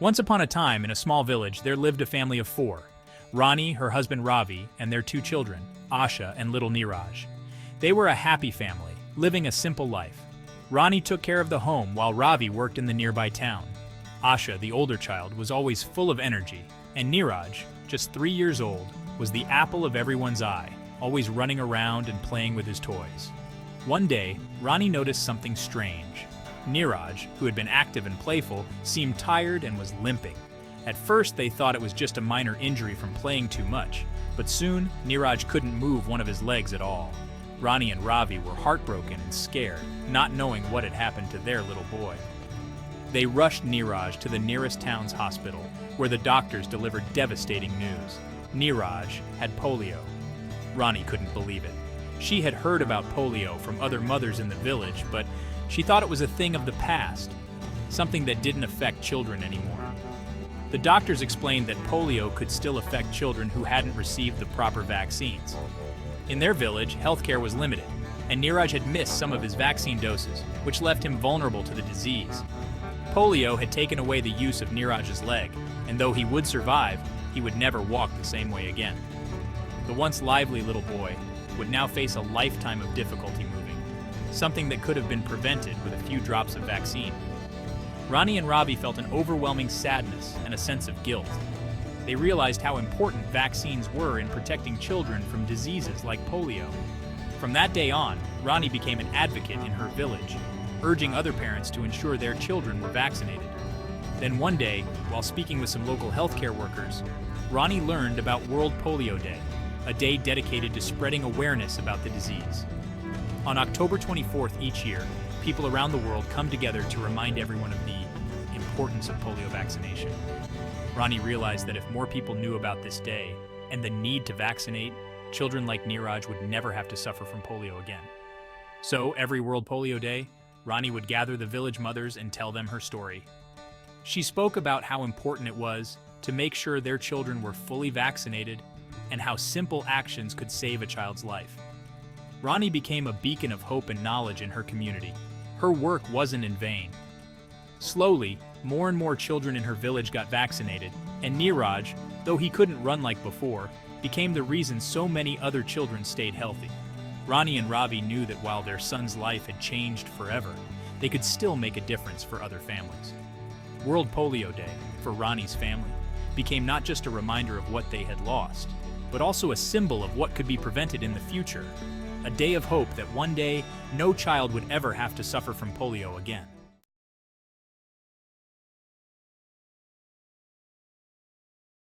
Once upon a time, in a small village, there lived a family of four: Rani, her husband Ravi, and their two children, Asha and little Niraj. They were a happy family, living a simple life. Rani took care of the home while Ravi worked in the nearby town. Asha, the older child, was always full of energy, and Niraj, just 3 years old, was the apple of everyone's eye, always running around and playing with his toys. One day, Rani noticed something strange. Niraj, who had been active and playful, seemed tired and was limping. At first, they thought it was just a minor injury from playing too much, but soon, Niraj couldn't move one of his legs at all. Rani and Ravi were heartbroken and scared, not knowing what had happened to their little boy. They rushed Niraj to the nearest town's hospital, where the doctors delivered devastating news. Niraj had polio. Rani couldn't believe it. She had heard about polio from other mothers in the village, but she thought it was a thing of the past, something that didn't affect children anymore. The doctors explained that polio could still affect children who hadn't received the proper vaccines. In their village, healthcare was limited, and Niraj had missed some of his vaccine doses, which left him vulnerable to the disease. Polio had taken away the use of Niraj's leg, and though he would survive, he would never walk the same way again. The once lively little boy would now face a lifetime of difficulty moving, something that could have been prevented with a few drops of vaccine. Rani and Ravi felt an overwhelming sadness and a sense of guilt. They realized how important vaccines were in protecting children from diseases like polio. From that day on, Rani became an advocate in her village, urging other parents to ensure their children were vaccinated. Then one day, while speaking with some local healthcare workers, Rani learned about World Polio Day, a day dedicated to spreading awareness about the disease. On October 24th each year, people around the world come together to remind everyone of the importance of polio vaccination. Rani realized that if more people knew about this day and the need to vaccinate, children like Niraj would never have to suffer from polio again. So every World Polio Day, Rani would gather the village mothers and tell them her story. She spoke about how important it was to make sure their children were fully vaccinated and how simple actions could save a child's life. Rani became a beacon of hope and knowledge in her community. Her work wasn't in vain. Slowly, more and more children in her village got vaccinated, and Niraj, though he couldn't run like before, became the reason so many other children stayed healthy. Rani and Ravi knew that while their son's life had changed forever, they could still make a difference for other families. World Polio Day, for Rani's family, became not just a reminder of what they had lost, but also a symbol of what could be prevented in the future. A day of hope that one day, no child would ever have to suffer from polio again.